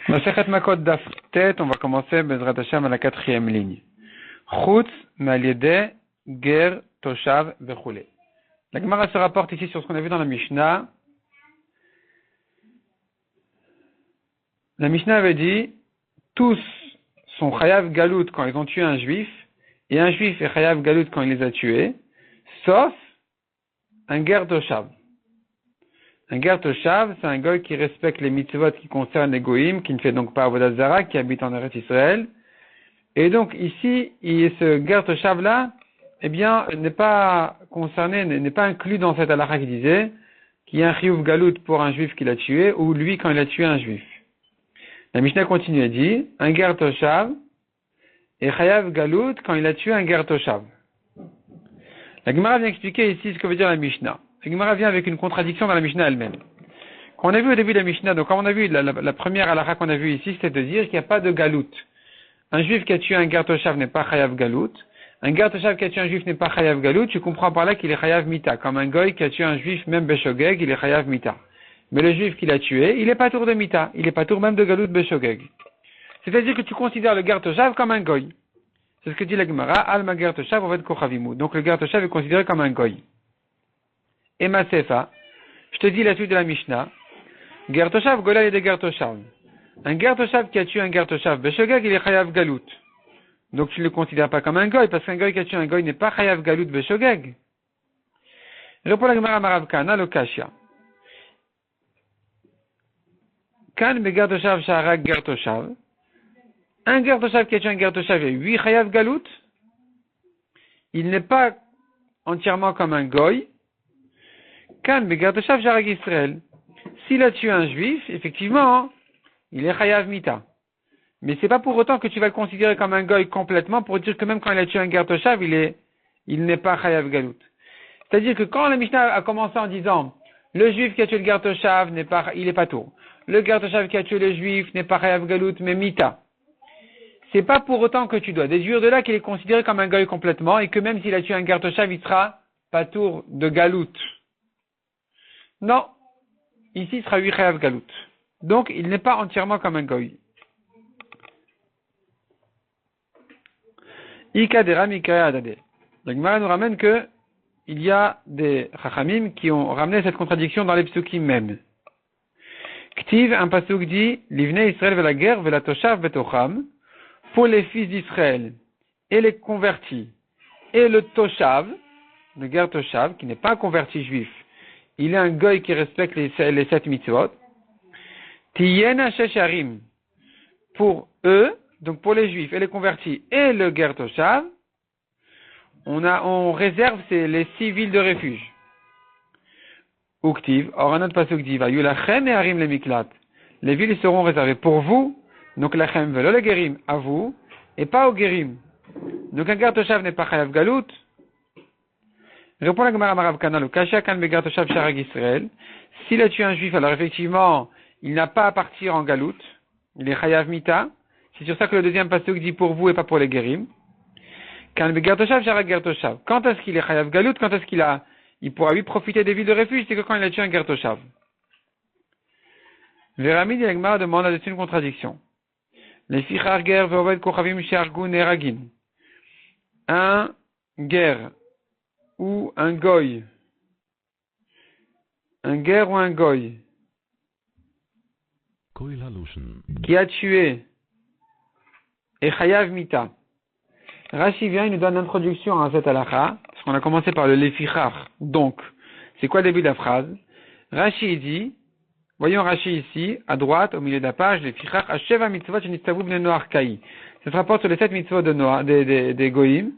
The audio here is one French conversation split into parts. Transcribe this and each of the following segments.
Masechet Makot Daf Tet, on va commencer Bezrat Hashem à la 4e ligne. Chutz Maliede Ger Toshav Vechule. La Gemara se rapporte ici sur ce qu'on a vu dans la Mishnah. La Mishnah avait dit, tous sont Chayav Galout quand ils ont tué un juif, et un juif est Chayav Galout quand il les a tués, sauf un Ger Toshav. Un Ger Toshav, c'est un goy qui respecte les mitzvot qui concernent les goïms, qui ne fait donc pas Avodat Zara, qui habite en Eretz Israël. Et donc ici, ce Ger Toshav là, eh bien, n'est pas concerné, n'est pas inclus dans cette halakha qui disait qu'il y a un chiyuv galout pour un juif qui l'a tué, ou lui quand il a tué un juif. La Mishnah continue et dit, un Ger Toshav est chayav galout quand il a tué un Ger Toshav. La Gemara vient expliquer ici ce que veut dire la Mishnah. La Gemara vient avec une contradiction dans la Mishnah elle-même. Quand on a vu au début de la Mishnah, donc comme on a vu la première halakha qu'on a vue ici, c'était de dire qu'il n'y a pas de galout. Un juif qui a tué un Ger Toshav n'est pas chayav galout. Un Ger Toshav qui a tué un juif n'est pas chayav galout. Tu comprends par là qu'il est chayav mita. Comme un goy qui a tué un juif, même beshogeg, il est chayav mita. Mais le juif qui l'a tué, il est pas tour de mita. Il est pas tour même de galout beshogeg. C'est-à-dire que tu considères le Ger Toshav comme un goy. C'est ce que dit la Gemara, Alma Ger Toshav oved kochavimu. Donc le Ger Toshav est considéré comme un goy. Et ma sefa, je te dis la suite de la Mishnah, Ger Toshav golal de Ger Toshav. Un Ger Toshav qui a tué un Ger Toshav beshogeg, il est chayav galout. Donc tu ne le considères pas comme un goy, parce qu'un goy qui a tué un goy n'est pas chayav galout beshogeg. Répond la Gemara Marav Kana, le Kashia. Kan be Ger Toshav sharak Ger Toshav. Un Ger Toshav qui a tué un Ger Toshav est 8 chayav galout. Il n'est pas entièrement comme un goy. Kan be Ger Toshav sharak Israël. S'il a tué un juif, effectivement, il est chayav mita. Mais c'est pas pour autant que tu vas le considérer comme un goy complètement pour dire que même quand il a tué un Ger Toshav, il n'est pas chayav galout. C'est-à-dire que quand la Mishnah a commencé en disant le juif qui a tué le Ger Toshav il est pas tour. Le Ger Toshav qui a tué le juif n'est pas chayav galout mais mita. C'est pas pour autant que tu dois déduire de là qu'il est considéré comme un goy complètement et que même s'il a tué un Ger Toshav, il sera pas tour de galout. Non. Ici, il sera 8 chayav galout. Donc, il n'est pas entièrement comme un goy. Ika de Ramika Adade. La Gemara nous ramène que il y a des Chachamim qui ont ramené cette contradiction dans les psukim même. Ktiv, un pasuk dit, Livnei Israël vela guerre vela toshav betocham, pour les fils d'Israël et les convertis, et le toshav, le Ger Toshav, qui n'est pas un converti juif, il est un goy qui respecte les 7 mitzvot, Tiyena shesharim, pour eux, donc pour les juifs et les convertis et le Ger Toshav, on réserve les 6 villes de refuge. Uktiv, or un autre passage dit, va yulachem et harim le miklat. Les villes seront réservées pour vous, donc lachem velo le gerim, à vous, et pas au gerim. Donc un Ger Toshav n'est pas chayav galout. Répond la Gemara Marav Kana, le kasha kan be Ger Toshav sharag Israël. S'il a tué un juif, alors effectivement, il n'a pas à partir en galout. Il est chayav mita. C'est sur ça que le deuxième pasuk dit pour vous et pas pour les guérim. Kan be Ger Toshav sharak Ger Toshav. Quand est-ce qu'il est chayav galout? Quand est-ce il pourra lui profiter des villes de refuge? C'est que quand il a tué un Ger Toshav. Véramid et Gemara demande là-dessus une contradiction. Les fichar ger ve'oved kochavim she'argu neragin. Un ger ou un goy. Un ger ou un goy. Qui a tué et chayav mita. Rashi vient, il nous donne l'introduction à cette halakha, parce qu'on a commencé par le lefichar. Donc, c'est quoi le début de la phrase? Rashi dit, voyons Rashi ici, à droite, au milieu de la page, lefichar, asheva mitzvot shenitztavu bnei noach kai. Ça se rapporte sur les 7 mitzvot de Noach, des goïm.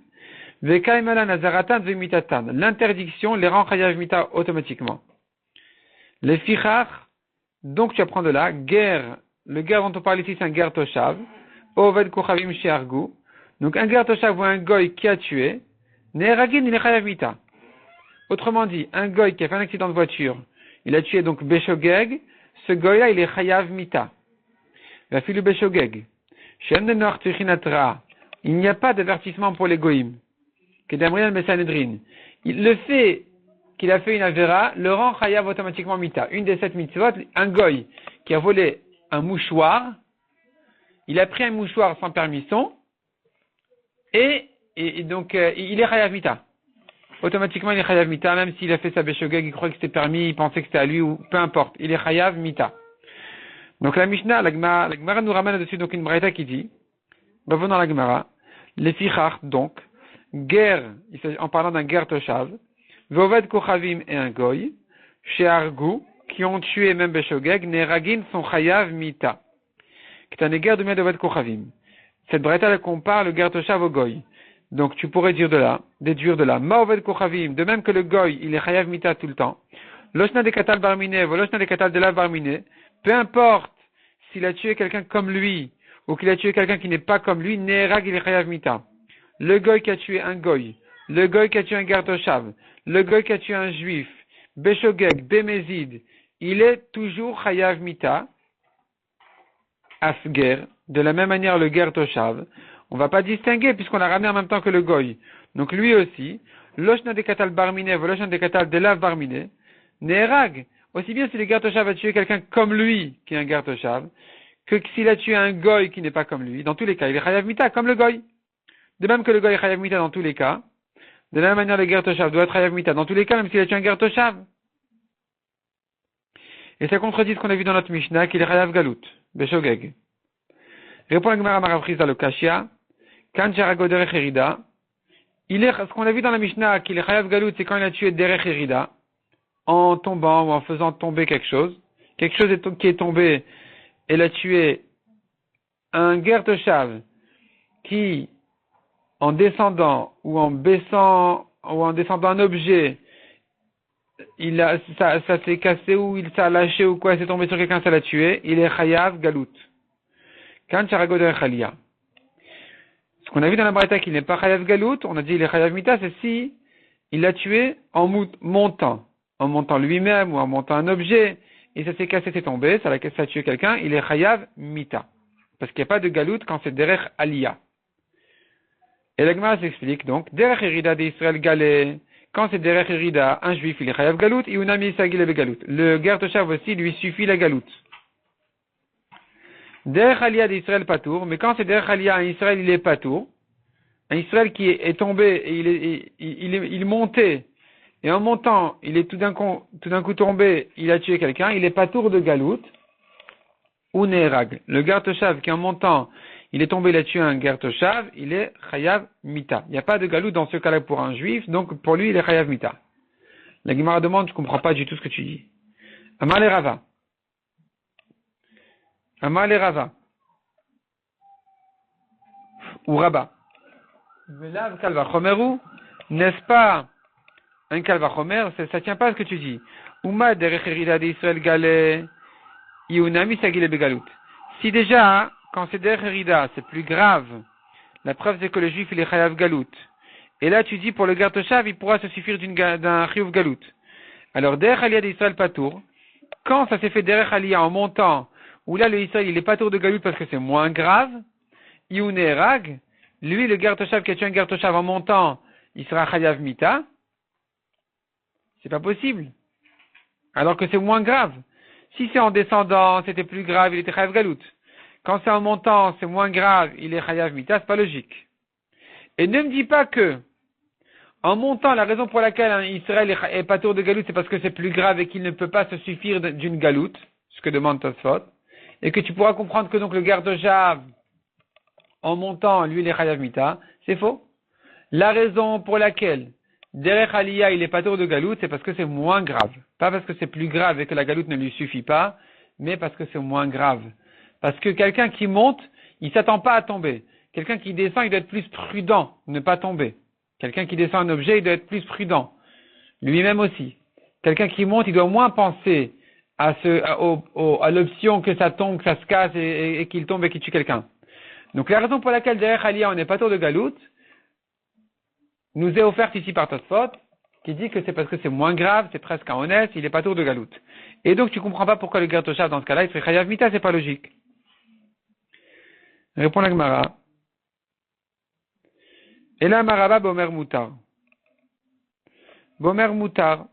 Vekaimala nazaratan vemitatan. L'interdiction les rend chayav mita automatiquement. Lefichar, donc tu apprends de là, guerre, le guerre dont on parle ici, c'est un Ger Toshav, oved kochavim she'argu. Donc un Ger Toshav ou un goy qui a tué, Neragin il est chayav mita. Autrement dit, un goy qui a fait un accident de voiture, il a tué donc beshogeg, ce goy-là il est chayav mita. La fille du beshogeg. Shem de Noach tichinatra. Il n'y a pas d'avertissement pour les goyim. Kedamriel mesanedrin. Le fait qu'il a fait une avera le rend chayav automatiquement mita. Une des 7 mitzvot, un goy qui a volé un mouchoir, il a pris un mouchoir sans permission, et donc il est chayav mita. Automatiquement, il est chayav mita, même s'il a fait sa beshogeg, il croyait que c'était permis, il pensait que c'était à lui, ou peu importe, il est chayav mita. Donc la Mishnah, la Gemara nous ramène dessus donc une braïta qui dit, revenons à la Gemara, les fichar, donc, guerre, en parlant d'un guerre toshav, Voved Kochavim et un goy, chez Argou, qui ont tué même beshogeg, Neragin sont chayav mita. Qui est un guerre de Voved Kochavim. Cette braïta, elle compare le guerre toshav au goy. Donc tu pourrais dire déduire de là, Maoved Kochavim, de même que le goy, il est chayav mita tout le temps. Loshna de katal barmine, voloshna de katal de la barmine, peu importe s'il a tué quelqu'un comme lui, ou qu'il a tué quelqu'un qui n'est pas comme lui, Nerag il est chayav mita. Le goy qui a tué un goy, le goy qui a tué un guerre toshav, le goy qui a tué un juif, beshogeg, bémézid, il est toujours chayav mita, asger, de la même manière le guerre toshav, on va pas distinguer puisqu'on l'a ramené en même temps que le goy. Donc lui aussi, loshna de katal barmine, loshna de katal de la barmine, nerag, aussi bien si le guerre toshav a tué quelqu'un comme lui, qui est un guerre toshav, que s'il a tué un goy qui n'est pas comme lui, dans tous les cas, il est chayav mita, comme le goy. De même que le goy est chayav mita dans tous les cas, de la même manière le guerre toshav doit être chayav mita dans tous les cas, même s'il a tué un guerre toshav. Et ça contredit ce qu'on a vu dans notre Mishnah, qu'il est chayav galut, beshogeg. Répond la Gemara Marafriza le Kashia, Kan Sharago Derech Herida, ce qu'on a vu dans la Mishnah, qu'il est chayav galut, c'est quand il a tué Derech Herida, en tombant ou en faisant tomber quelque chose qui est tombé, et l'a tué un guerre toshav, qui, en descendant, ou en baissant, ou en descendant un objet, ça s'est cassé, ou il s'est lâché, ou quoi, c'est tombé sur quelqu'un, ça l'a tué, il est chayav galut. Kan Sharago Derech Halia. Ce qu'on a vu dans la Braïta qu'il n'est pas chayav galut, on a dit il est chayav mita, c'est si il l'a tué en montant lui-même ou en montant un objet, et ça s'est cassé, c'est tombé, ça a tué quelqu'un, il est chayav mita. Parce qu'il n'y a pas de galut quand c'est derech aliyah. Et la Gemara s'explique donc, derech herida d'Israël galé, quand c'est derech herida, un juif, il est chayav galut, et unami sagil be galut. Le guerre toshav aussi, lui suffit la galut. Derech aliyah d'Israël patour, mais quand c'est derech aliyah, un Israël, il est patour. Un Israël qui est tombé, et il montait, et en montant, il est tout d'un coup tombé, il a tué quelqu'un, il est patour de galut, ou nerag. Le guerre toshav qui en montant, il est tombé, il a tué un guerre toshav, il est chayav mita. Il n'y a pas de galut dans ce cas-là pour un juif, donc pour lui, il est chayav mita. La Gemara demande, je ne comprends pas du tout ce que tu dis. Amar le Rava. Amar le Rava. Ou Rabba. Velav kalvachomeru, n'est-ce pas un kalvachomer, ça tient pas à ce que tu dis. Uma derech herida d'Israël galé, iunami sagile begalut. Si déjà, quand c'est derech herida, c'est plus grave, la preuve c'est que le juif il est chayav galut. Et là tu dis pour le guerre toshav, il pourra se suffire d'un chiyuv galut. Alors derech aliyah d'Israël patour, quand ça s'est fait derech aliyah en montant, où là le Israël il est patour de galut parce que c'est moins grave, iunerag, lui le guerre toshav qui a tué un guerre toshav en montant, il sera chayav mita. C'est pas possible. Alors que c'est moins grave. Si c'est en descendant, c'était plus grave, il était chayav galut. Quand c'est en montant, c'est moins grave, il est chayav mita, c'est pas logique. Et ne me dis pas que, en montant, la raison pour laquelle un Israël est patour de galut, c'est parce que c'est plus grave et qu'il ne peut pas se suffire d'une galoute, ce que demande Tosfot, et que tu pourras comprendre que donc le guerre toshav, en montant, lui, il est chayav mita, c'est faux. La raison pour laquelle derech aliyah, il est patour de galoute, c'est parce que c'est moins grave. Pas parce que c'est plus grave et que la galoute ne lui suffit pas, mais parce que c'est moins grave. Parce que quelqu'un qui monte, il s'attend pas à tomber. Quelqu'un qui descend, il doit être plus prudent, ne pas tomber. Quelqu'un qui descend un objet, il doit être plus prudent. Lui-même aussi. Quelqu'un qui monte, il doit moins penser à l'option que ça tombe, que ça se casse et qu'il tombe et qu'il tue quelqu'un. Donc la raison pour laquelle derech aliyah, on n'est pas patour de galoute, nous est offerte ici par Tosfot, qui dit que c'est parce que c'est moins grave, c'est presque un honnête, il est pas tour de galoute. Et donc tu comprends pas pourquoi le guerre toshav dans ce cas-là, il serait chayav mita, c'est pas logique. Répond la Gemara. Et là, Maraba Bomer Moutar. Bomer Moutar.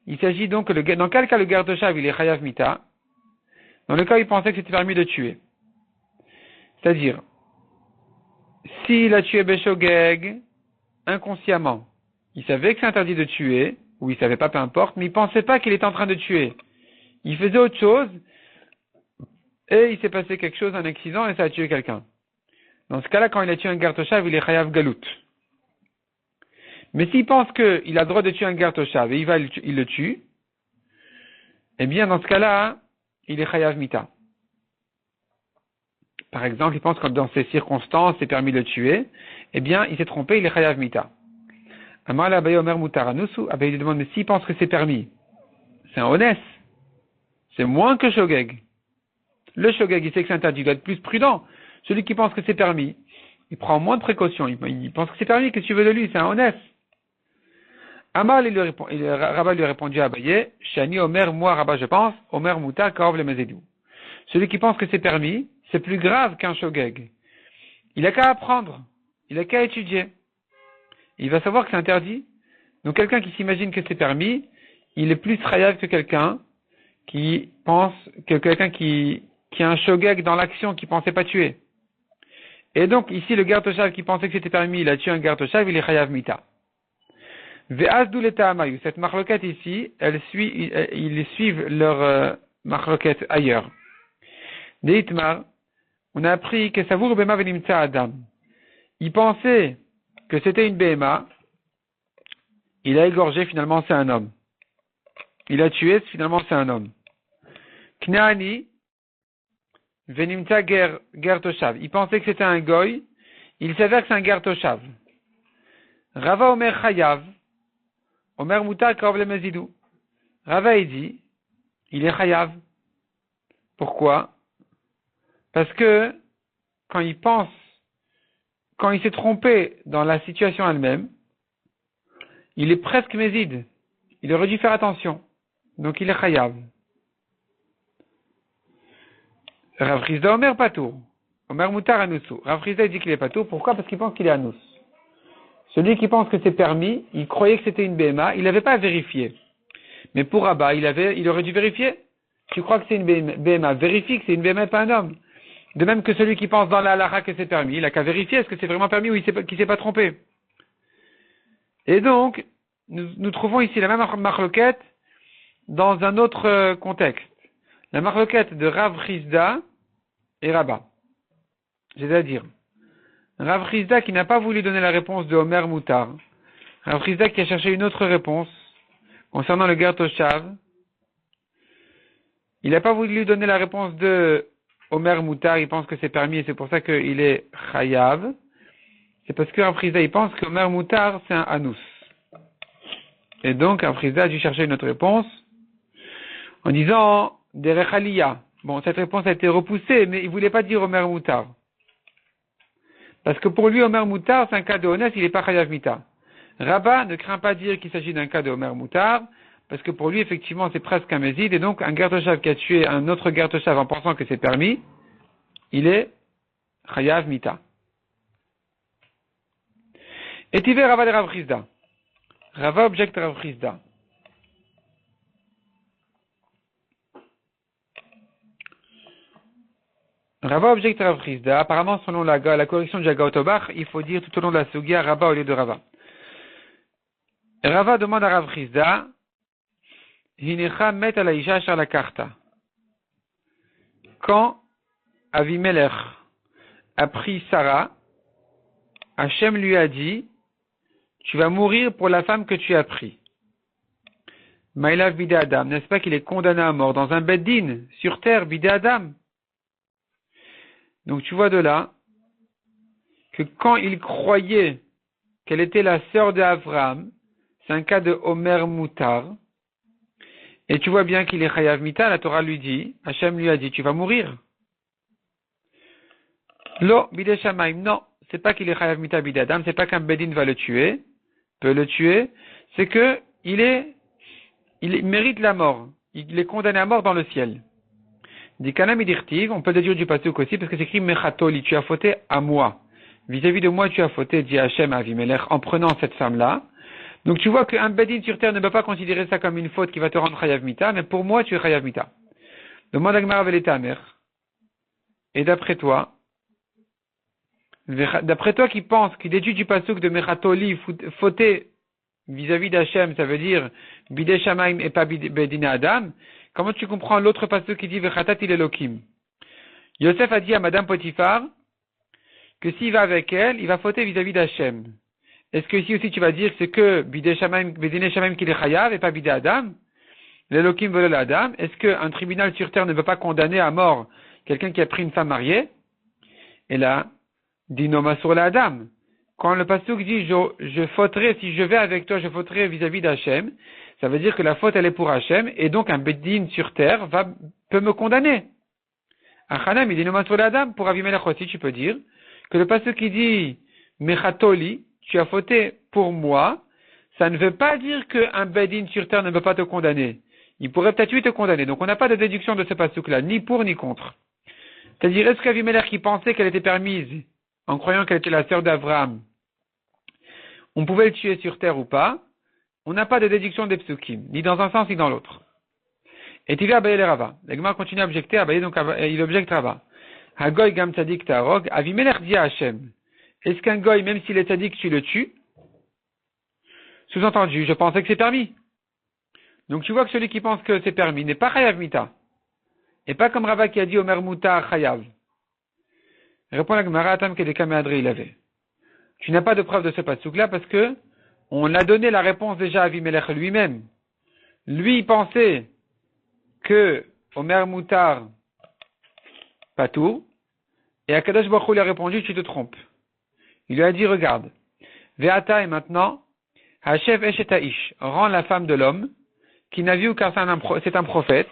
Il s'agit donc dans quel cas le guerre toshav il est chayav mita? Dans le cas où il pensait que c'était permis de tuer. C'est-à-dire, s'il a tué Beshogeg inconsciemment, il savait que c'est interdit de tuer, ou il savait pas, peu importe, mais il pensait pas qu'il était en train de tuer. Il faisait autre chose, et il s'est passé quelque chose, un accident, et ça a tué quelqu'un. Dans ce cas-là, quand il a tué un Gertoshav, il est Chayav Galout. Mais s'il pense qu'il a le droit de tuer un Gertoshav et il le tue, eh bien, dans ce cas-là, il est Chayav Mita. Par exemple, il pense que dans ces circonstances, c'est permis de le tuer, eh bien, il s'est trompé, il est Chayav Mita. Amar la Abaye Omer Mutar Anusu, Abaye lui demande, mais s'il pense que c'est permis, c'est un honnête. C'est moins que Shogeg. Le Shogeg, il sait que c'est interdit, il doit être plus prudent. Celui qui pense que c'est permis, il prend moins de précautions, il pense que c'est permis, qu'est-ce que tu veux de lui, c'est un honnête. Amar Rabat lui a répondu à Abaye, Shani Omer, moi Rabat je pense, Omer Mutar Karov le Mezedou. Celui qui pense que c'est permis, c'est plus grave qu'un Shogeg. Il a qu'à apprendre, il a qu'à étudier. Il va savoir que c'est interdit. Donc quelqu'un qui s'imagine que c'est permis, il est plus chayav que quelqu'un qui pense, que quelqu'un qui a un shogeg dans l'action, qui pensait pas tuer. Et donc ici, le Gertoshav qui pensait que c'était permis, il a tué un Gertoshav, il est chayav mita. Ve'azdou l'eta amayu. Cette marloquette ici, ils suivent leur marloquette ailleurs. Deitmar, on a appris que Savour Bema Venimtsa Adam. Il pensait que c'était une BMA, il a égorgé, finalement c'est un homme. Il a tué, finalement c'est un homme. Knaani, Venimta Gertoshav. Il pensait que c'était un goy, il s'avère que c'est un Gertoshav. Rava Omer Chayav, Omer Muta Kaov le Mezidou. Rava il dit, il est Chayav. Pourquoi? Parce que quand il s'est trompé dans la situation elle-même, il est presque méside. Il aurait dû faire attention. Donc il est chayav. Rav Chizda Omer Patour. Omer Mutar Anoussou. Rav Chizda dit qu'il est Patour. Pourquoi? Parce qu'il pense qu'il est Anous. Celui qui pense que c'est permis, il croyait que c'était une BMA, il n'avait pas vérifié. Mais pour Rabat, il aurait dû vérifier. Tu crois que c'est une BMA, vérifie que c'est une BMA et pas un homme. De même que celui qui pense dans la halakha que c'est permis, il a qu'à vérifier est-ce que c'est vraiment permis ou qu'il s'est pas trompé. Et donc, nous trouvons ici la même marloquette dans un autre contexte. La marloquette de Rav Chizda et Rabat. C'est-à-dire, Rav Chizda qui n'a pas voulu donner la réponse de Omer Mutar. Rav Chizda qui a cherché une autre réponse concernant le Gertoshav. Il n'a pas voulu donner la réponse de Omer Mutar, il pense que c'est permis et c'est pour ça qu'il est Chayav. C'est parce que Rav Chizda, il pense que Omer Mutar, c'est un Anous. Et donc, Rav Chizda a dû chercher une autre réponse en disant Derech Aliyah. Bon, cette réponse a été repoussée, mais il voulait pas dire Omer Mutar. Parce que pour lui, Omer Mutar, c'est un cas de honnête, il n'est pas Chayav Mita. Rabat ne craint pas dire qu'il s'agit d'un cas de Omer Mutar, parce que pour lui, effectivement, c'est presque un méside, et donc un Gertoshav qui a tué un autre Gertoshav en pensant que c'est permis, il est Chayav Mita. Et tu veux Rava de Rav Chizda. Rava objecte Rav Chizda. Rava objecte Rav Chizda. Apparemment, selon la correction de Jaga Otobach, il faut dire tout au long de la Sugia Rava au lieu de Rava. Rava demande à Rav Chizda, Hinecha met à la isha sur la karta. Quand Avimelech a pris Sarah, Hachem lui a dit, tu vas mourir pour la femme que tu as pris. Maïlav bidé Adam, n'est-ce pas qu'il est condamné à mort dans un beddin, sur terre, bidé Adam? Donc tu vois de là, que quand il croyait qu'elle était la sœur d'Avraham, c'est un cas de Omer Mutar, et tu vois bien qu'il est Chayav Mita, la Torah lui dit, Hachem lui a dit, tu vas mourir. Lo, bidé Shamaim, non, c'est pas qu'il est Chayav Mita bidé Adam, c'est pas qu'un beddin va le tuer, peut le tuer, c'est que il mérite la mort. Il est condamné à mort dans le ciel. Dit Kanam Idirtiv, on peut déduire du pasuk aussi, parce que c'est écrit Mechatoli, tu as fauté à moi. Vis-à-vis de moi, tu as fauté, dit Hachem à Avimelech, en prenant cette femme-là. Donc tu vois qu'un bedin sur terre ne peut pas considérer ça comme une faute qui va te rendre Chayav Mita, mais pour moi, tu es Chayav Mita. Demande à Gmara Veletamer. Et d'après toi, D'après toi qui pense, qui déduit du pasuk de Mechatoli, fauté vis-à-vis d'Hachem, ça veut dire Bidei Shamaim et pas Bedine Adam, comment tu comprends l'autre pasuk qui dit Vechatat il Elokim? Yosef a dit à Madame Potiphar que s'il va avec elle, il va fauter vis-à-vis d'Hachem. Est-ce que ici aussi tu vas dire que c'est que Bidei Shamaim, Bedine Shamaim qui est Chayav et pas Bidei Adam? L'Elokim veut l'Adam. Est-ce qu'un tribunal sur terre ne peut pas condamner à mort quelqu'un qui a pris une femme mariée? Et là, dit Noma sur l'Adam. Quand le pasuk dit je fauterai, si je vais avec toi, je fauterai vis-à-vis d'Hachem, ça veut dire que la faute elle est pour Hachem, et donc un Beddin sur terre peut me condamner. Achanam, il dit Noma sur l'Adam, pour Avimelech aussi, tu peux dire que le pasuk qui dit Mechatoli, tu as fauté pour moi, ça ne veut pas dire qu'un Beddin sur terre ne peut pas te condamner. Il pourrait peut-être lui te condamner. Donc on n'a pas de déduction de ce pasuk-là, ni pour ni contre. C'est-à-dire, est-ce qu'Avimelech qui pensait qu'elle était permise, en croyant qu'elle était la sœur d'Abraham, on pouvait le tuer sur terre ou pas? On n'a pas de déduction des psukim, ni dans un sens ni dans l'autre. Et tu vas Abaye le Rava. L'Egma continue à objecter, Abaye donc il objecte Rava. Hagoy gam tzadik ta'arog, Avimelech dit à Hachem, est-ce qu'un goy, même s'il est tzadik, tu le tues? Sous-entendu, je pensais que c'est permis. Donc tu vois que celui qui pense que c'est permis n'est pas chayav mita. Et pas comme Rava qui a dit Omer mutar chayav. Répond la Gemara, Atam kedeka me'adri il avait. Tu n'as pas de preuve de ce pasuk-là parce que on a donné la réponse déjà à Avimelech lui-même. Lui, il pensait que Omer mutar patour. Et Akadosh Baruch Hu lui a répondu, tu te trompes. Il lui a dit, regarde. Ve'ata et maintenant, Hashev eshet ha'ish, rend la femme de l'homme, qui n'a vu car c'est un prophète.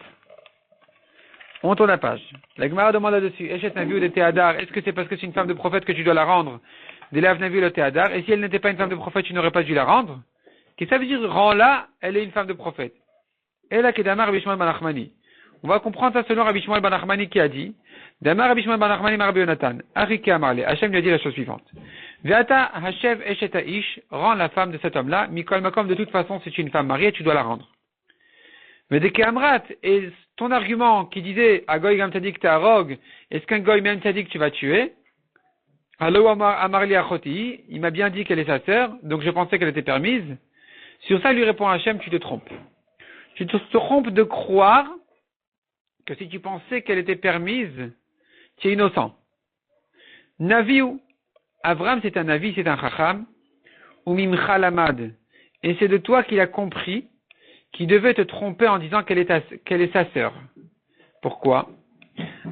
On tourne la page. La Gemara demande là-dessus, Eshet Naviu de Théadar, est-ce que c'est parce que c'est une femme de prophète que tu dois la rendre? D'Elav Naviu le Théadar, et si elle n'était pas une femme de prophète, tu n'aurais pas dû la rendre? Qu'est-ce que ça veut dire, rends-la, elle est une femme de prophète? Et là, Kedamar Rabbi Shmuel ben Nachmani. On va comprendre ça selon Rabbi Shmuel ben Nachmani qui a dit, Damar Rabbi Shmuel ben Nachmani Rabbi Yonatan, Arike Amarle, Hachem lui a dit la chose suivante. Ve'ata Hashev Eshet ha'ish, rend la femme de cet homme-là, Mikol Makom, de toute façon, c'est une femme mariée, tu dois la rendre. Mais dès qu'Amrat, et ton argument qui disait, Agoy gam tzadik ta'arog, est-ce qu'un goy même tzadik tu vas tuer? Allo amarli achoti, il m'a bien dit qu'elle est sa sœur, donc je pensais qu'elle était permise. Sur ça, lui répond Hachem, tu te trompes. Tu te trompes de croire que si tu pensais qu'elle était permise, tu es innocent. Naviu, Avram c'est un navi, c'est un chacham, ou mimcha lamad, et c'est de toi qu'il a compris qui devait te tromper en disant qu'elle est sa sœur. Pourquoi?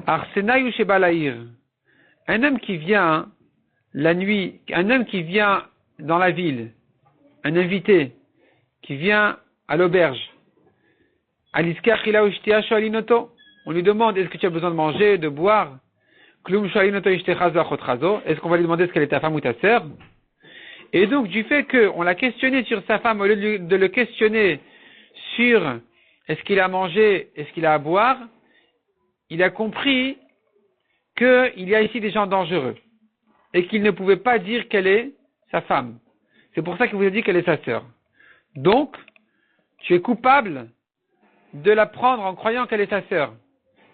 Arsenaï ou Shebalaïr. Un homme qui vient la nuit, un homme qui vient dans la ville, un invité, qui vient à l'auberge, on lui demande est-ce que tu as besoin de manger, de boire? Est-ce qu'on va lui demander est-ce qu'elle est ta femme ou ta sœur? Et donc, du fait qu'on l'a questionné sur sa femme, au lieu de le questionner sur est-ce qu'il a à manger, est-ce qu'il a à boire, il a compris qu'il y a ici des gens dangereux et qu'il ne pouvait pas dire qu'elle est sa femme. C'est pour ça qu'il vous a dit qu'elle est sa sœur. Donc, tu es coupable de la prendre en croyant qu'elle est sa sœur.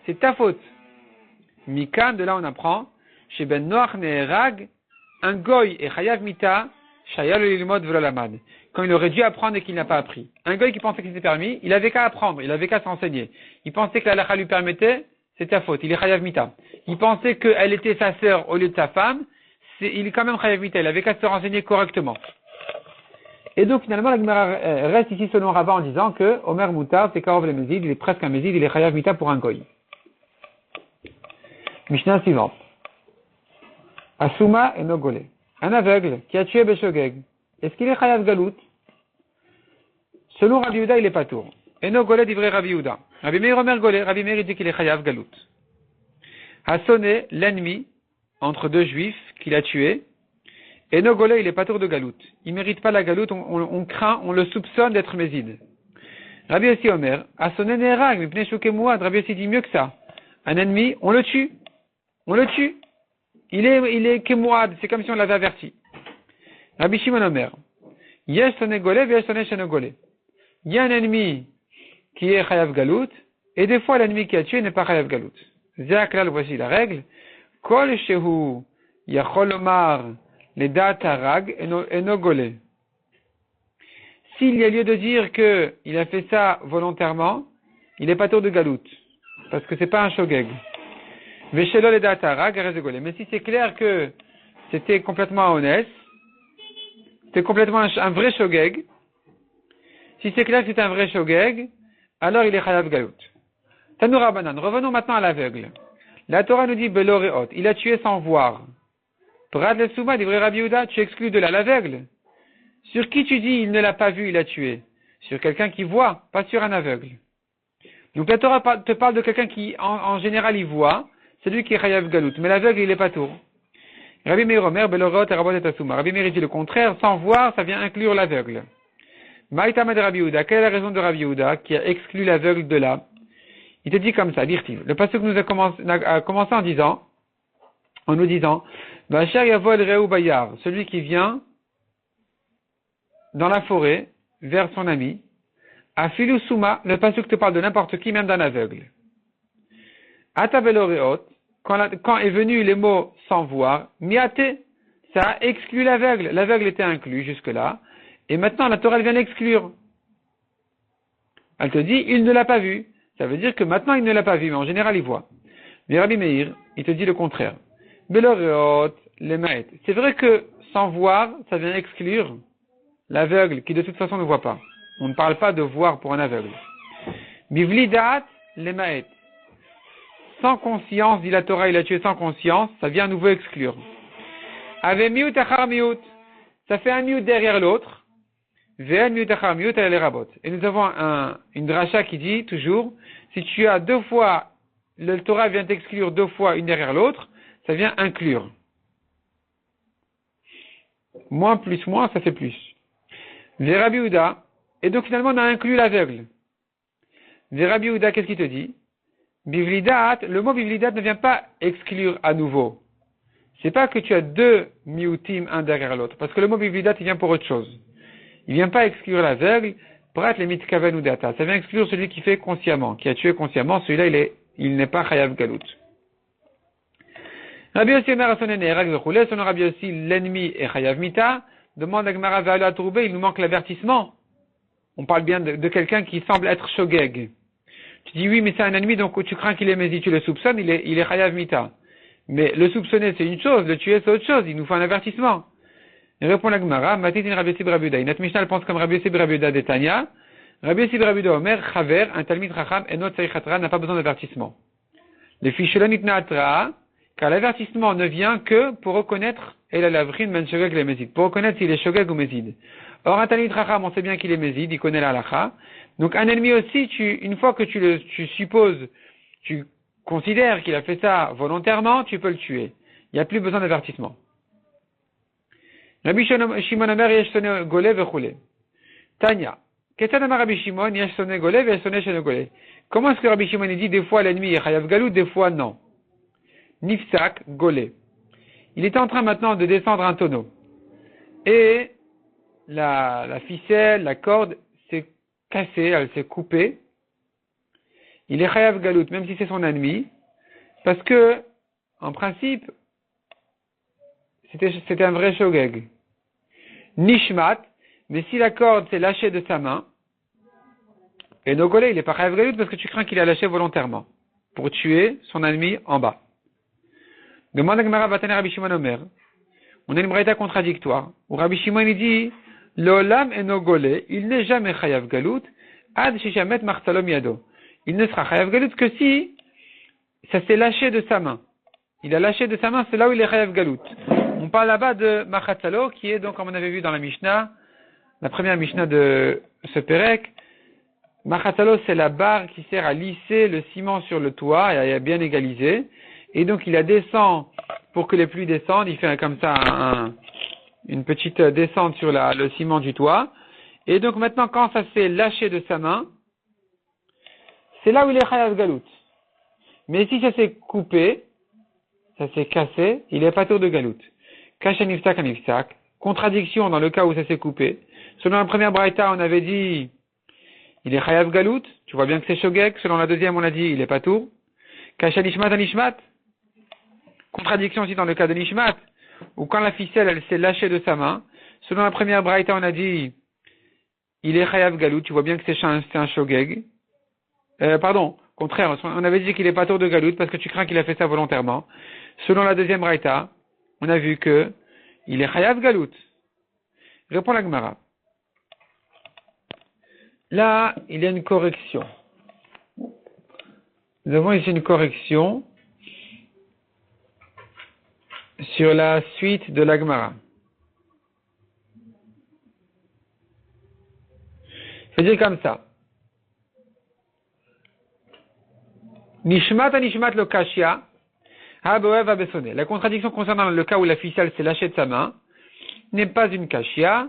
C'est ta faute. Mikan, de là on apprend, chez Ben Noach Neherag, un goy et chayav mita, shayal lilmod v'lolamad. Quand il aurait dû apprendre et qu'il n'a pas appris. Un goy qui pensait qu'il s'était permis, il avait qu'à apprendre, il avait qu'à s'enseigner. Il pensait que la halakha lui permettait, c'est ta faute, il est chayav mita. Il pensait qu'elle était sa sœur au lieu de sa femme, il est quand même chayav mita, il avait qu'à se renseigner correctement. Et donc finalement la Gemara reste ici selon Rava en disant que Omer Moutar, c'est Karov le Mézid, il est presque un Mézid, il est chayav mita pour un goy. Mishnah suivante. Asuma et Nogole. Un aveugle qui a tué Beshogeg. Est-ce qu'il est chayav galout? Selon Rabbi Yehuda, il est pas tour. Et Nogole d'ivrei Rabbi Yehuda. Rabbi Meir Omer Gole. Rabbi Meir dit qu'il est chayav galout. Hassoné, l'ennemi, entre deux juifs, qu'il a tué. Et Nogole, il est pas tour de galout. Il mérite pas la galout, on craint, on le soupçonne d'être mézid. Rabbi Yossi Omer. Hassoné Neherag, mipnei shokei muad. Rabbi Yossi dit mieux que ça. Un ennemi, on le tue. On le tue. Il est kemouad, c'est comme si on l'avait averti. Rabbi Shimon Omer. Yesh sonné golé, yesh sonné shenogolé. Il y a un ennemi qui est chayav galout, et des fois l'ennemi qui a tué n'est pas chayav galout. Zéaklal, voici la règle. Kol shehu Yachol Omar, les dates harag et no golé. S'il y a lieu de dire que il a fait ça volontairement, il est pas tour de galout, parce que c'est pas un shogeg. Veshelo les dates harag et golé. Mais si c'est clair que c'était complètement honnête, c'était complètement un vrai shogeg, si c'est clair que c'est un vrai shogeg, alors il est chayav galout. Tanoura Banan, revenons maintenant à l'aveugle. La Torah nous dit Belo Reot, il a tué sans voir. Brad le Souma, dit Rabbi Yehuda, tu exclus de là l'aveugle. Sur qui tu dis il ne l'a pas vu, il a tué? Sur quelqu'un qui voit, pas sur un aveugle. Donc la Torah te parle de quelqu'un qui, en général, il voit, c'est lui qui est chayav galout, mais l'aveugle, il est pas tour. Rabbi Meir Omer, Belo Reot et Rabot et Asuma. Rabbi Meir dit le contraire, sans voir, ça vient inclure l'aveugle. Maïtama de Rabbi Yehuda, quelle est la raison de Rabbi Yehuda qui a exclu l'aveugle de là? Il te dit comme ça, Birtiv. Le pasuk nous a commencé en nous disant, Bachar Yavol Reu Bayar, celui qui vient dans la forêt vers son ami, Afilu Souma, le pasuk te parle de n'importe qui, même d'un aveugle. Atabelo Reot, quand est venu les mots sans voir, Miate, ça a exclu l'aveugle. L'aveugle était inclus jusque-là, et maintenant la Torah vient l'exclure. Elle te dit, il ne l'a pas vu. Ça veut dire que maintenant il ne l'a pas vu, mais en général il voit. Mais Rabbi Meir, il te dit le contraire. Beloreot, les maît. C'est vrai que sans voir, ça vient exclure l'aveugle qui de toute façon ne voit pas. On ne parle pas de voir pour un aveugle. Bivlidat, les maît. Sans conscience, dit la Torah, il a tué sans conscience, ça vient à nouveau exclure. Ave miut achar miut. Ça fait un miut derrière l'autre. Et nous avons une dracha qui dit toujours, si tu as deux fois, le Torah vient t'exclure deux fois une derrière l'autre, ça vient inclure. Moins plus moins, ça fait plus. Rabbi Yehuda, et donc finalement on a inclus l'aveugle. Rabbi Yehuda, qu'est-ce qu'il te dit? Bivlidat, le mot bivlidat ne vient pas exclure à nouveau. C'est pas que tu as deux miutim un derrière l'autre, parce que le mot bivlidat il vient pour autre chose. Il vient pas exclure l'aveugle, prat les mitkaven ou data. Ça vient exclure celui qui fait consciemment, qui a tué consciemment, celui-là il n'est pas chayav galout. Rabbi Yossi Omer Asonen Erag Vechule, selon Rabbi Yossi, l'ennemi est chayav mita, demande à Gemara Ve'ala Tourbe, il nous manque l'avertissement. On parle bien de quelqu'un qui semble être shogeg. Tu dis oui, mais c'est un ennemi, donc tu crains qu'il est mézi, tu le soupçonnes, il est chayav mita. Mais le soupçonner c'est une chose, le tuer c'est autre chose, il nous faut un avertissement. Il répond la Gemara, Matitin Rabbi Yossi Rabbi Yehuda. Notre Mishnah pense comme Rabbi Yossi Rabbi Yehuda d'Etania. Rabbi Yossi Rabbi Yehuda Omer, Chaver, un Talmid Chacham, et notre Tzarich Hatra n'a pas besoin d'avertissement. Les Fichelon Itna Atra, car l'avertissement ne vient que pour reconnaître El Alavrin Men Shogeg le Mézid, pour reconnaître s'il est Shogeg ou Mézid. Or, un Talmid Chacham, on sait bien qu'il est Mézid, il connaît la halacha. Donc, un ennemi aussi, une fois que tu supposes, tu considères qu'il a fait ça volontairement, tu peux le tuer. Il n'y a plus besoin d'avertissement. Rabbi Shimon Omer yesh sonné golé vechule. Tanya. Ketzad amar Rabbi Shimon yesh sonné golé veyesh sonné sheno golé. Comment est-ce que Rabbi Shimon dit des fois l'ennemi est chayav galout, des fois non? Nifsak golé. Il était en train maintenant de descendre un tonneau. Et la ficelle, la corde s'est cassée, elle s'est coupée. Il est chayav galout, même si c'est son ennemi. Parce que, en principe, c'était un vrai shogeg. Nishmat, mais si la corde s'est lâchée de sa main, et Nogolé, il n'est pas chayav galout parce que tu crains qu'il a lâché volontairement, pour tuer son ennemi en bas. Demande à Gemara Batane Rabbi Shimon Omer. On a une braïta contradictoire, où Rabbi Shimon il dit, L'olam et Nogolé, il n'est jamais chayav galout, ad shishamet martalom yado. Il ne sera chayav galout que si ça s'est lâché de sa main. Il a lâché de sa main, c'est là où il est chayav galout. On parle là-bas de Machatzalo, qui est donc, comme on avait vu dans la Mishnah, la première Mishnah de ce Pérec. Machatzalo, c'est la barre qui sert à lisser le ciment sur le toit et à bien égaliser. Et donc, il la descend pour que les pluies descendent. Il fait comme ça une petite descente sur le ciment du toit. Et donc, maintenant, quand ça s'est lâché de sa main, c'est là où il est chayav galout. Mais si ça s'est coupé, ça s'est cassé, il n'est pas tour de galout. Kash anifsak anifsak. Contradiction dans le cas où ça s'est coupé. Selon la première braïta, on avait dit, il est chayav galout. Tu vois bien que c'est shogeg. Selon la deuxième, on a dit, il est pas tour. Kash anishmat anishmat. Contradiction aussi dans le cas de nishmat. ou quand la ficelle, elle s'est lâchée de sa main. Selon la première braïta, on a dit, il est chayav galout, tu vois bien que c'est un shogeg. Contraire, on avait dit qu'il est pas tour de galout parce que tu crains qu'il a fait ça volontairement. Selon la deuxième braïta, on a vu que il est chayav galout. Répond la Gemara. Là, il y a une correction. Nous avons ici une correction sur la suite de la Gemara. Je vais dire comme ça. Nishmat anishmat lo kashia, haboev abesone. La contradiction concernant le cas où la ficelle s'est lâchée de sa main n'est pas une kashia.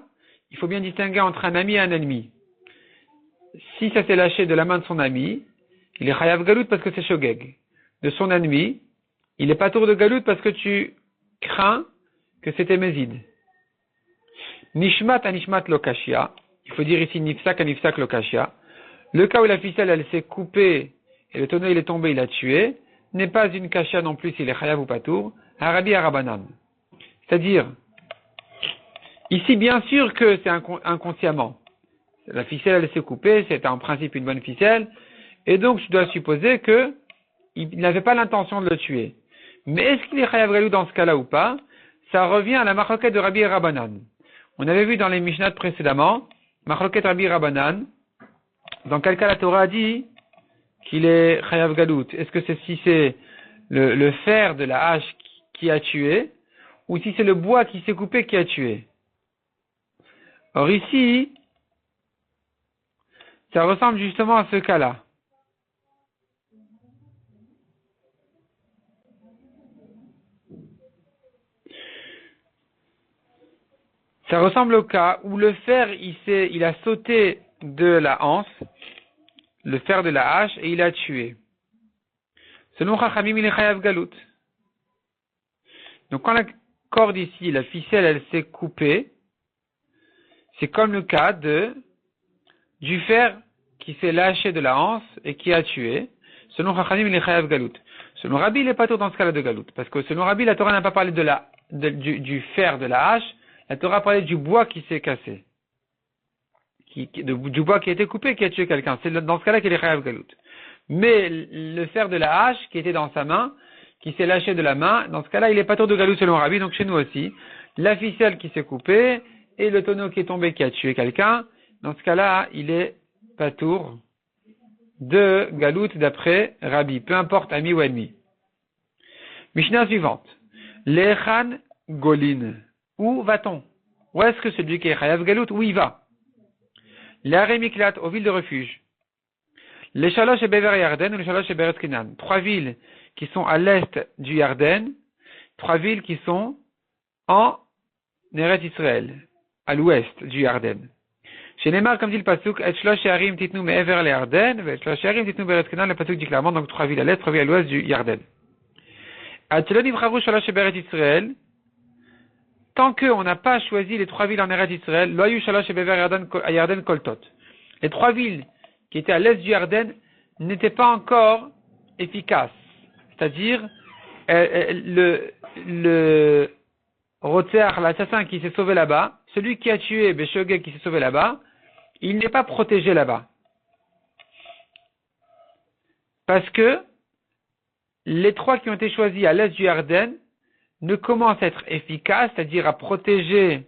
Il faut bien distinguer entre un ami et un ennemi. Si ça s'est lâché de la main de son ami, il est chayav galout parce que c'est shogeg. De son ennemi, il est pas tour de galout parce que tu crains que c'était méside. Nishmat anishmat lo kashia. Il faut dire ici nifsak anifsak lo kashia. Le cas où la ficelle elle s'est coupée et le tonneau il est tombé, il a tué, n'est pas une kashia non plus s'il est chayav ou patour, harabi harabanan. C'est-à-dire, ici bien sûr que c'est inconsciemment. La ficelle elle s'est coupée, c'est en principe une bonne ficelle, et donc je dois supposer que il n'avait pas l'intention de le tuer. Mais est-ce qu'il est chayav galou dans ce cas-là ou pas? Ça revient à la marloquette de Rabbi et Rabbanan. On avait vu dans les Mishnat précédemment, marloquette Rabbi et Rabbanan, dans quel cas la Torah a dit qu'il est chayav galout? Est-ce que si c'est le fer de la hache qui a tué, ou si c'est le bois qui s'est coupé qui a tué? Or ici, ça ressemble justement à ce cas-là. Ça ressemble au cas où le fer, il a sauté de la anse, le fer de la hache, et il a tué. Selon Chachamim, il est chayav galout. Donc quand la corde ici, la ficelle, elle s'est coupée, c'est comme le cas du fer qui s'est lâché de la anse et qui a tué. Selon Chachamim, il est chayav galout. Selon Rabbi, il est pas tout dans ce cas-là de galout. Parce que selon Rabbi, la Torah n'a pas parlé du fer de la hache, la Torah a parlé du bois qui s'est cassé. Du bois qui a été coupé, qui a tué quelqu'un. C'est dans ce cas-là qu'il est chayav galout. Mais le fer de la hache qui était dans sa main, qui s'est lâché de la main, dans ce cas-là, il est pas tour de galout selon Rabbi. Donc chez nous aussi, la ficelle qui s'est coupée et le tonneau qui est tombé qui a tué quelqu'un, dans ce cas-là, il est pas tour de galout d'après Rabbi. Peu importe ami ou ennemi. Mishnah suivante. Lechan golin. Où va-t-on? Où est-ce que celui qui est chayav galout, où il va? L'Aré Miklat, aux villes de refuge. Les Shalosh et Bever Yarden ou les Shalosh et Beret Kenan. 3 villes qui sont à l'est du Yarden, 3 villes qui sont en Eretz Israël, à l'ouest du Yarden. Chez Neymar, comme dit le Pasuk, Et Shlosh et Harim titnu me'ever le Yarden, et Shlosh et Harim titnu Beret Kenan, le Pasuk dit clairement, donc 3 villes à l'est, 3 villes à l'ouest du Yarden. Atzelon Ivravu Shalosh et Beret Israël, tant qu'on n'a pas choisi les 3 villes en Eretz Israël, Loayu Shalosh et Bever Yarden Koltot. Les 3 villes qui étaient à l'est du Yarden n'étaient pas encore efficaces. C'est-à-dire, le Rotzeach, l'assassin qui s'est sauvé là-bas, celui qui a tué Beshogeg qui s'est sauvé là-bas, il n'est pas protégé là-bas. Parce que les 3 qui ont été choisis à l'est du Yarden ne commencent à être efficaces, c'est-à-dire à protéger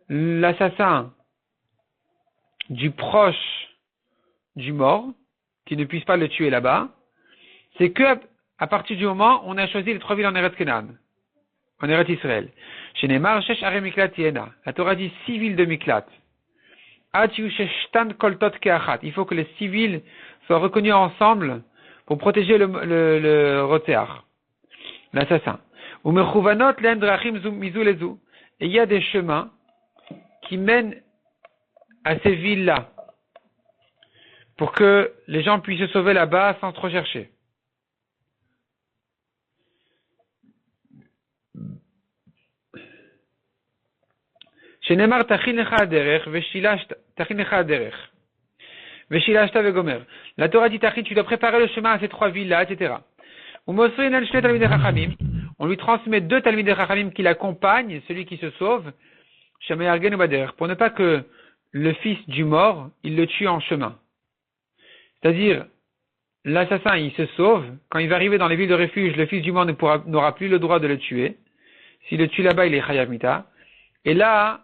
l'assassin du proche du mort, qui ne puisse pas le tuer là-bas. C'est que à partir du moment où on a choisi les 3 villes en Eretz Kenan, en Eretz Israël. Chez Neymar, Shesh Are Miklat Yena. La Torah dit 6 villes de Miklat. Il faut que les 6 villes soient reconnues ensemble pour protéger le Rotzeach, l'assassin. Et il y a des chemins qui mènent à ces villes-là pour que les gens puissent se sauver là-bas sans trop chercher. Chez Neymar, Tachin Lecha Aderech, Tachin Lecha Aderech, Veshilashta Vegomer. La Torah dit Tachin, tu dois préparer le chemin à ces 3 villes-là, etc. On on lui transmet 2 Talmidei Chachamim qui l'accompagnent, celui qui se sauve, pour ne pas que le fils du mort, il le tue en chemin. C'est-à-dire, l'assassin, il se sauve, quand il va arriver dans les villes de refuge, le fils du mort n'aura plus le droit de le tuer. S'il le tue là-bas, il est chayav mita. Et là,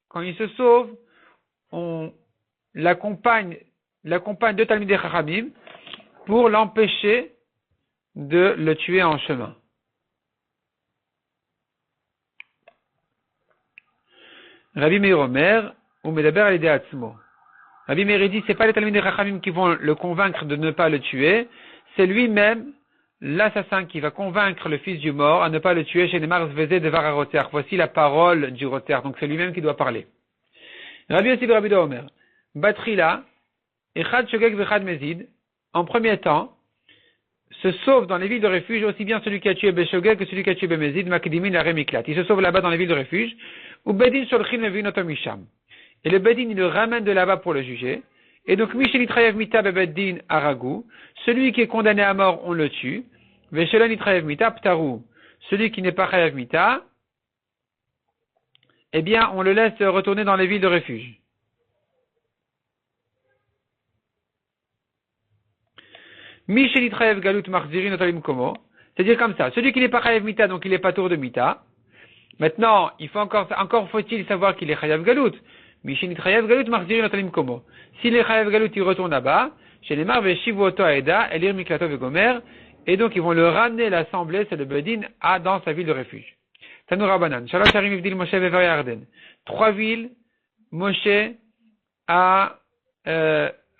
quand il se sauve, on l'accompagne de Talmidei Chachamim pour l'empêcher de le tuer en chemin. Rabbi Meir Omer, ou Medaber al-Yedei Atzmo. Rabbi Meir dit, c'est pas les Talmidei Chachamim qui vont le convaincre de ne pas le tuer, c'est lui-même, l'assassin, qui va convaincre le fils du mort à ne pas le tuer chez les Mars Vezé de Vararoter. Voici la parole du Roter, donc c'est lui-même qui doit parler. Rabbi Yossi Rabbi Omer, Batrila, Echad Shogeg Vechad Mezid, en premier temps, se sauve dans les villes de refuge, aussi bien celui qui a tué Beshogeg que celui qui a tué Bemezid, Makdimin la Remiklat. Il se sauve là-bas dans les villes de refuge, ou Bedin Sholchin Mevinoto Misham. Et le Bedin, il le ramène de là-bas pour le juger. Et donc, Mishel Trayev Mita Bebeddin Aragu, celui qui est condamné à mort, on le tue. Veshelon Trayev Mita Ptaru, celui qui n'est pas Trayev Mita, eh bien, on le laisse retourner dans les villes de refuge. Mishel Trayev Galut Marziri Notalim Komo, c'est-à-dire comme ça, celui qui n'est pas Chayav Mita, donc il n'est pas tour de Mita. Maintenant, il faut encore faut-il savoir qu'il est Chayav Galut. Mishel Trayev Galut Marziri Notalim Komo. S'il est Chayav Galut, il retourne là-bas, chez les Marve Shivu Oto Aeda, Elir Miklato Vegomer, et donc ils vont le ramener l'assemblée, c'est le Bedin, dans sa ville de refuge. Tanoura Banan, Shalosh Harim Ivdil Moshe Vever Yarden. 3 villes, Moshe a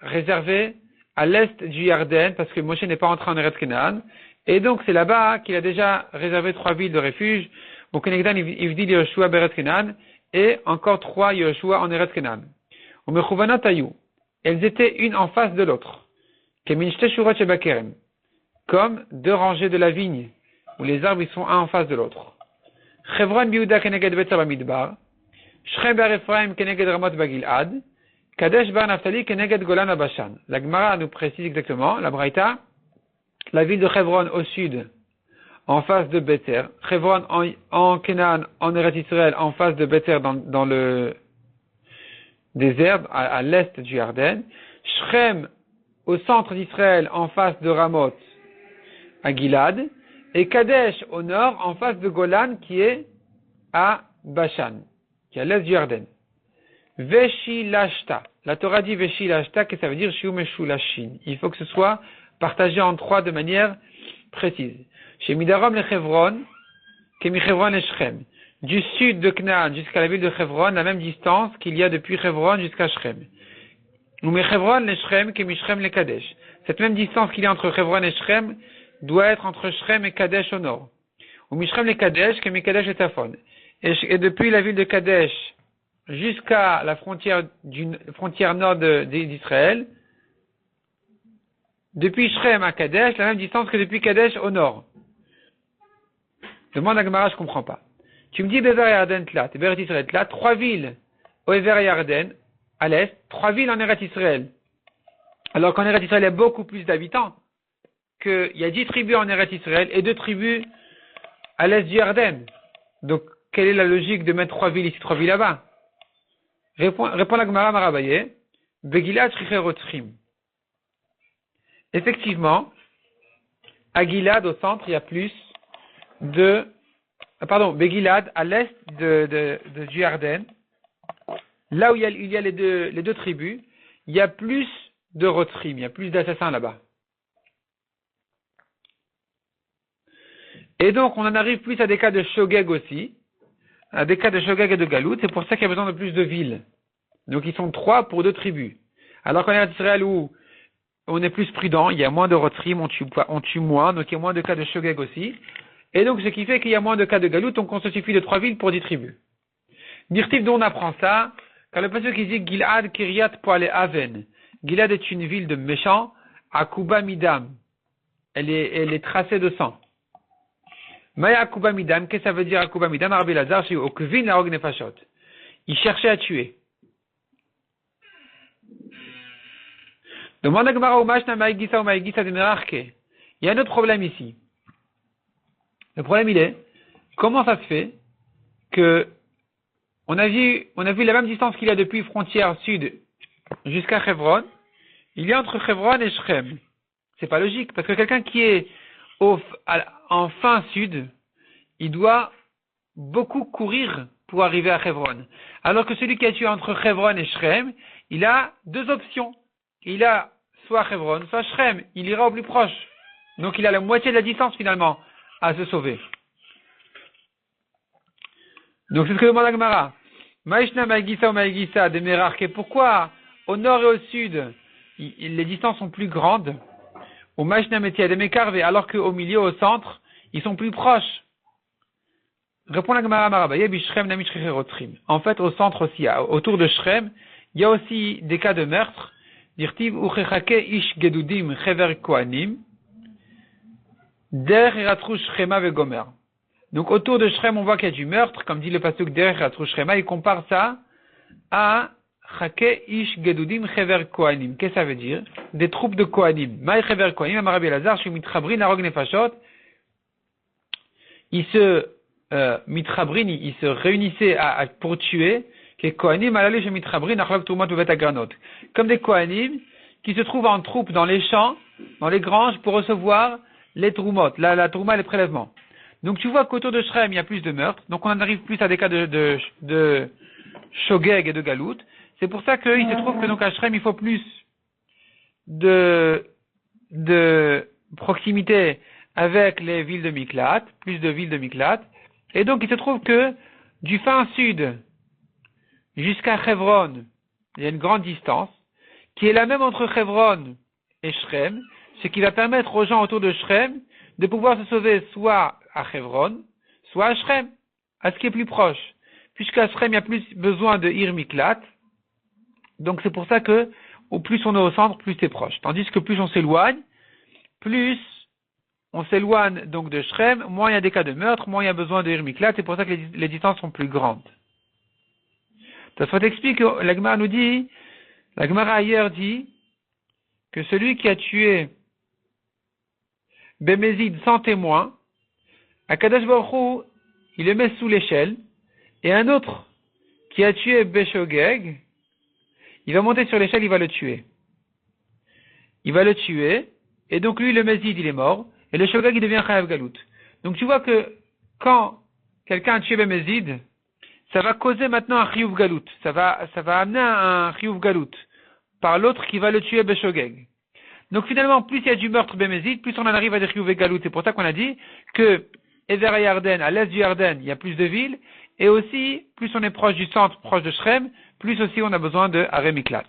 réservé à l'est du Yarden, parce que Moshe n'est pas entré en Eretz Kenan, et donc c'est là-bas qu'il a déjà réservé 3 villes de refuge, au Kenegdan Ivdil Yoshua Beretz Kenan, et encore 3 Yoshua en Eretz Kenan. Au Mechouvanot Ayou, elles étaient une en face de l'autre, Keminshte Shurot Shebakerem, comme 2 rangées de la vigne, où les arbres ils sont un en face de l'autre. Chevron Biuda Keneged Betsa Bamidbar, Shrem Bar Ephraim Keneged Ramot Bagilad, Kadesh Bar Naftali Keneged Golan Abashan. La Gemara nous précise exactement, la Braïta, la ville de Chevron au sud, en face de Bether, Chevron en Kenan, en Eretz Israël, en face de Bether dans le désert, à l'est du Yarden, Shrem au centre d'Israël, en face de Ramoth, à Gilad, et Kadesh au nord, en face de Golan, qui est à Bashan, qui est à l'est du Yarden. Veshilashta. La Torah dit Veshilashta, que ça veut dire Shumeshulashin. Il faut que ce soit partagé en 3 de manière précise. Chez Midarom le Chevron, Kemi-Chevron et Shrem. Du sud de Canaan jusqu'à la ville de Chevron, la même distance qu'il y a depuis Chevron jusqu'à Shrem. Ou Chevron le Shrem, Kemi-Shrem le Kadesh. Cette même distance qu'il y a entre Chevron et Shrem doit être entre Shrem et Kadesh au nord. Ou Mishrem le Kadesh, Kemi-Kadesh et Tafon. Et depuis la ville de Kadesh jusqu'à la frontière nord d'Israël, depuis Shrem à Kadesh, la même distance que depuis Kadesh au nord. Demande à Gemara, je comprends pas. Tu me dis Bever Yarden Tlat, et Beret Israël Tlat, 3 villes au Bever Yarden, à l'est, 3 villes en Eretz Israël. Alors qu'en Eretz Israël, il y a beaucoup plus d'habitants, qu'il y a 10 tribus en Eretz Israël et 2 tribus à l'est du Yarden. Donc, quelle est la logique de mettre 3 villes ici, 3 villes là-bas? Répond la Gemara Marabaye, Begilad Shricherotrim. Effectivement, à Gilad, au centre, il y a plus Begilad, à l'est du Yarden, là où il y a les deux tribus, il y a plus de Rotrim, il y a plus d'assassins là-bas. Et donc, on en arrive plus à des cas de Shogeg aussi, à des cas de Shogeg et de Galout, c'est pour ça qu'il y a besoin de plus de villes. Donc, ils sont 3 pour 2 tribus. Alors qu'en Israël où on est plus prudent, il y a moins de Rotrim, on tue moins, donc il y a moins de cas de Shogeg aussi. Et donc, ce qui fait qu'il y a moins de cas de Galout, donc on se suffit de 3 villes pour 10 tribus. Dirtiv, dont on apprend ça, car le passage qui dit Gilad Kiryat Poale Aven. Gilad est une ville de méchants, Akuba Midam. Elle est tracée de sang. Maya Akuba Midam, qu'est-ce que ça veut dire Akuba Midam? Rabbi Lazar, chez Okvin la Rog Nefashot. Il cherchait à tuer. Demande à Gemara Umash na Maïgisa ou Maïgisa de Merarke. Il y a un autre problème ici. Le problème il est comment ça se fait que on a vu la même distance qu'il y a depuis frontière sud jusqu'à Hebron, il y a entre Hebron et Shrem. C'est pas logique, parce que quelqu'un qui est en fin sud, il doit beaucoup courir pour arriver à Hebron. Alors que celui qui a tué entre Hebron et Shrem, il a deux options. Il a soit Hebron, soit Shrem. Il ira au plus proche. Donc il a la moitié de la distance finalement à se sauver. Donc c'est ce que demande la Gemara. Maïshna Maïgisa ou Maïgisa de Merarke. Pourquoi au nord et au sud, les distances sont plus grandes? Ou Maïshna Metia de Mekarve, alors qu'au milieu, au centre, ils sont plus proches. Répond la Gemara Marabaye, Bishrem Namichre Rotrim. En fait, au centre aussi, autour de Shrem, il y a aussi des cas de meurtre. Dirtiv Uchechake Ish Gedudim Chever Kohanim. Der Ratrouch Shema Vegomer. Donc autour de Shrem, on voit qu'il y a du meurtre, comme dit le pasuk Der Ratrouch Shema, il compare ça à Chake Ish Gedudim Chever Kohanim. Qu'est-ce que ça veut dire? Des troupes de Kohanim. Maï Chever Kohanim, Amarabi Lazar, Shumitchabrin, Arog Nefashot. Ils se Mitrabrin, ils se réunissaient pour tuer les Kohanim alalé chez Mitrabrin, Achlak Tourmat ou Betagranot. Comme des Kohanim qui se trouvent en troupes dans les champs, dans les granges pour recevoir les Troumot, la Tourma et les prélèvements. Donc tu vois qu'autour de Shrem, il y a plus de meurtres, donc on en arrive plus à des cas de Shogeg et de Galout. C'est pour ça qu'il se trouve que donc à Shrem, il faut plus de proximité avec les villes de Miklat, plus de villes de Miklat. Et donc il se trouve que du fin sud jusqu'à Hebron, il y a une grande distance, qui est la même entre Hebron et Shrem, ce qui va permettre aux gens autour de Shrem de pouvoir se sauver soit à Hebron, soit à Shrem, à ce qui est plus proche. Puisqu'à Shrem, il y a plus besoin de Ir Miklat, donc c'est pour ça que au plus on est au centre, plus c'est proche. Tandis que plus on s'éloigne, plus on s'éloigne donc de Shrem, moins il y a des cas de meurtre, moins il y a besoin de Ir Miklat, c'est pour ça que les distances sont plus grandes. Ça soit explique que la Gemara nous dit, la Gemara ailleurs dit que celui qui a tué Bémézid sans témoin, Akadosh Baruch Hu, il le met sous l'échelle, et un autre qui a tué Béshogeg, il va monter sur l'échelle, il va le tuer. Il va le tuer, et donc lui, le Mézid, il est mort, et le Shogeg, il devient Chayav Galout. Donc tu vois que quand quelqu'un a tué Bémézid, ça va causer maintenant un Chiyuv Galout. Ça va amener un Chiyuv Galout par l'autre qui va le tuer Béshogeg. Donc finalement, plus il y a du meurtre Bémézid, plus on en arrive à des Chiyuv Galout. C'est pour ça qu'on a dit que Ever Yarden, à l'est du Yarden, il y a plus de villes, et aussi, plus on est proche du centre, proche de Shrem, plus aussi on a besoin de Aré Miklat.